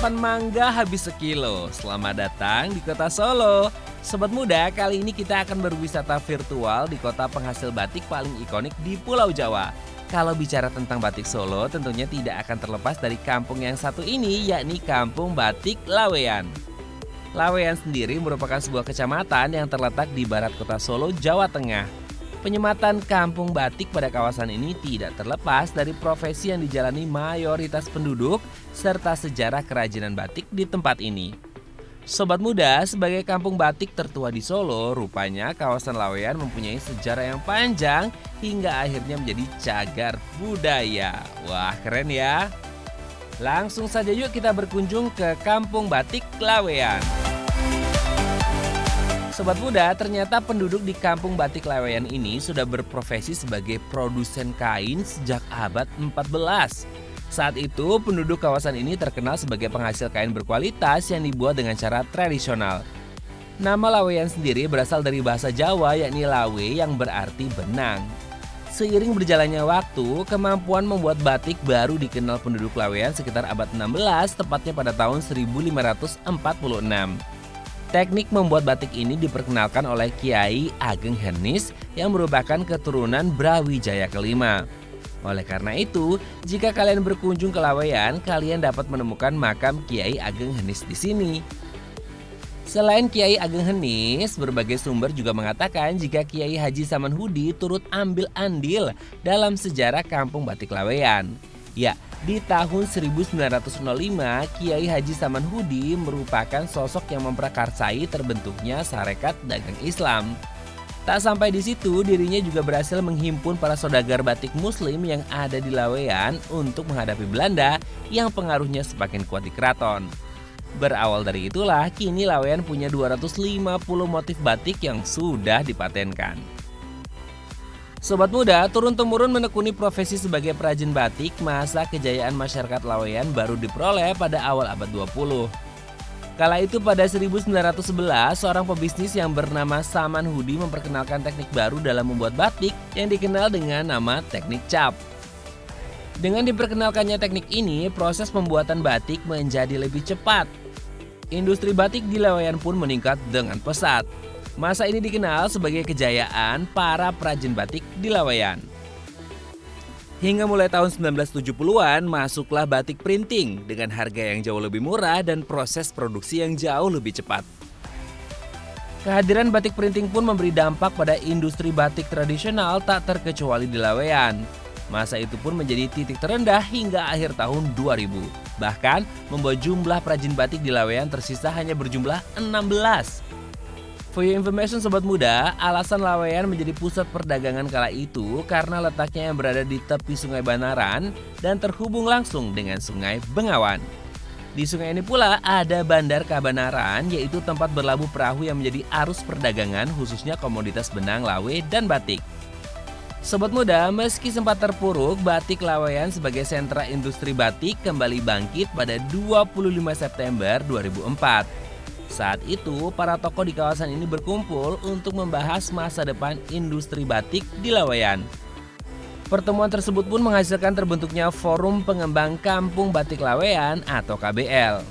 Kudapan mangga habis sekilo. Selamat datang di kota Solo. Sobat muda, kali ini kita akan berwisata virtual di kota penghasil batik paling ikonik di Pulau Jawa. Kalau bicara tentang batik Solo, tentunya tidak akan terlepas dari kampung yang satu ini, yakni Kampung Batik Laweyan. Laweyan sendiri merupakan sebuah kecamatan yang terletak di barat kota Solo, Jawa Tengah. Penyematan kampung batik pada kawasan ini tidak terlepas dari profesi yang dijalani mayoritas penduduk serta sejarah kerajinan batik di tempat ini. Sobat muda, sebagai kampung batik tertua di Solo, rupanya kawasan Laweyan mempunyai sejarah yang panjang hingga akhirnya menjadi cagar budaya. Wah, keren ya! Langsung saja yuk kita berkunjung ke Kampung Batik Laweyan. Sobat muda, ternyata penduduk di Kampung Batik Laweyan ini sudah berprofesi sebagai produsen kain sejak abad 14. Saat itu, penduduk kawasan ini terkenal sebagai penghasil kain berkualitas yang dibuat dengan cara tradisional. Nama Laweyan sendiri berasal dari bahasa Jawa yakni lawe yang berarti benang. Seiring berjalannya waktu, kemampuan membuat batik baru dikenal penduduk Laweyan sekitar abad 16, tepatnya pada tahun 1546. Teknik membuat batik ini diperkenalkan oleh Kiai Ageng Henis yang merupakan keturunan Brawijaya kelima. Oleh karena itu, jika kalian berkunjung ke Laweyan, kalian dapat menemukan makam Kiai Ageng Henis di sini. Selain Kiai Ageng Henis, berbagai sumber juga mengatakan jika Kiai Haji Samanhudi turut ambil andil dalam sejarah Kampung Batik Laweyan. Ya, di tahun 1905, Kiai Haji Samanhudi merupakan sosok yang memprakarsai terbentuknya Sarekat Dagang Islam. Tak sampai di situ, dirinya juga berhasil menghimpun para saudagar batik muslim yang ada di Laweyan untuk menghadapi Belanda yang pengaruhnya semakin kuat di keraton. Berawal dari itulah, kini Laweyan punya 250 motif batik yang sudah dipatenkan. Sobat muda, turun-temurun menekuni profesi sebagai perajin batik, masa kejayaan masyarakat Laweyan baru diperoleh pada awal abad 20. Kala itu pada 1911, seorang pebisnis yang bernama Samanhudi memperkenalkan teknik baru dalam membuat batik yang dikenal dengan nama teknik cap. Dengan diperkenalkannya teknik ini, proses pembuatan batik menjadi lebih cepat. Industri batik di Laweyan pun meningkat dengan pesat. Masa ini dikenal sebagai kejayaan para perajin batik di Laweyan. Hingga mulai tahun 1970-an, masuklah batik printing dengan harga yang jauh lebih murah dan proses produksi yang jauh lebih cepat. Kehadiran batik printing pun memberi dampak pada industri batik tradisional tak terkecuali di Laweyan. Masa itu pun menjadi titik terendah hingga akhir tahun 2000. Bahkan membuat jumlah perajin batik di Laweyan tersisa hanya berjumlah 16. For your information sobat muda, alasan Laweyan menjadi pusat perdagangan kala itu karena letaknya yang berada di tepi Sungai Banaran dan terhubung langsung dengan Sungai Bengawan. Di sungai ini pula ada Bandar Kabanaran, yaitu tempat berlabuh perahu yang menjadi arus perdagangan khususnya komoditas benang, lawe, dan batik. Sobat muda, meski sempat terpuruk, batik Laweyan sebagai sentra industri batik kembali bangkit pada 25 September 2004. Saat itu, para tokoh di kawasan ini berkumpul untuk membahas masa depan industri batik di Laweyan. Pertemuan tersebut pun menghasilkan terbentuknya Forum Pengembang Kampung Batik Laweyan atau KBL.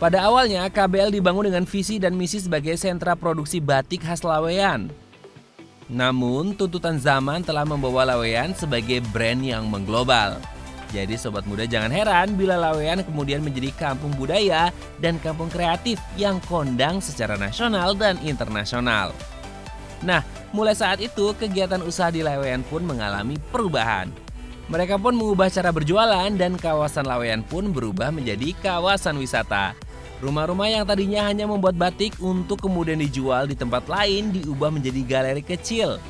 Pada awalnya, KBL dibangun dengan visi dan misi sebagai sentra produksi batik khas Laweyan. Namun, tuntutan zaman telah membawa Laweyan sebagai brand yang mengglobal. Jadi sobat muda jangan heran bila Laweyan kemudian menjadi kampung budaya dan kampung kreatif yang kondang secara nasional dan internasional. Nah, mulai saat itu kegiatan usaha di Laweyan pun mengalami perubahan. Mereka pun mengubah cara berjualan dan kawasan Laweyan pun berubah menjadi kawasan wisata. Rumah-rumah yang tadinya hanya membuat batik untuk kemudian dijual di tempat lain diubah menjadi galeri kecil.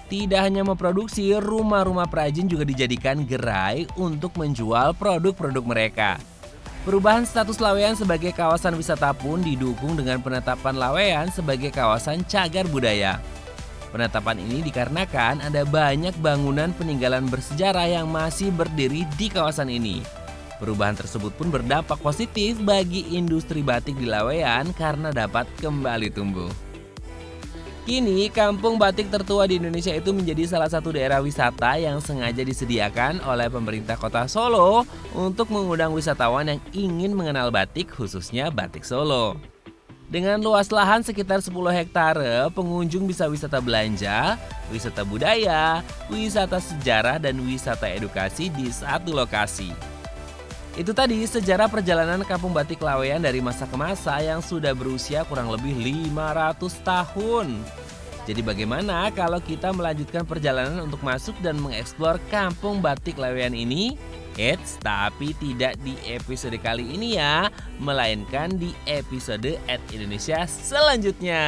Tidak hanya memproduksi, rumah-rumah perajin juga dijadikan gerai untuk menjual produk-produk mereka. Perubahan status Laweyan sebagai kawasan wisata pun didukung dengan penetapan Laweyan sebagai kawasan cagar budaya. Penetapan ini dikarenakan ada banyak bangunan peninggalan bersejarah yang masih berdiri di kawasan ini. Perubahan tersebut pun berdampak positif bagi industri batik di Laweyan karena dapat kembali tumbuh. Kini, kampung batik tertua di Indonesia itu menjadi salah satu daerah wisata yang sengaja disediakan oleh pemerintah kota Solo untuk mengundang wisatawan yang ingin mengenal batik, khususnya batik Solo. Dengan luas lahan sekitar 10 hektare, pengunjung bisa wisata belanja, wisata budaya, wisata sejarah, dan wisata edukasi di satu lokasi. Itu tadi sejarah perjalanan Kampung Batik Laweyan dari masa ke masa yang sudah berusia kurang lebih 500 tahun. Jadi bagaimana kalau kita melanjutkan perjalanan untuk masuk dan mengeksplor Kampung Batik Laweyan ini? Eits, tapi tidak di episode kali ini ya, melainkan di episode @Indonesia selanjutnya.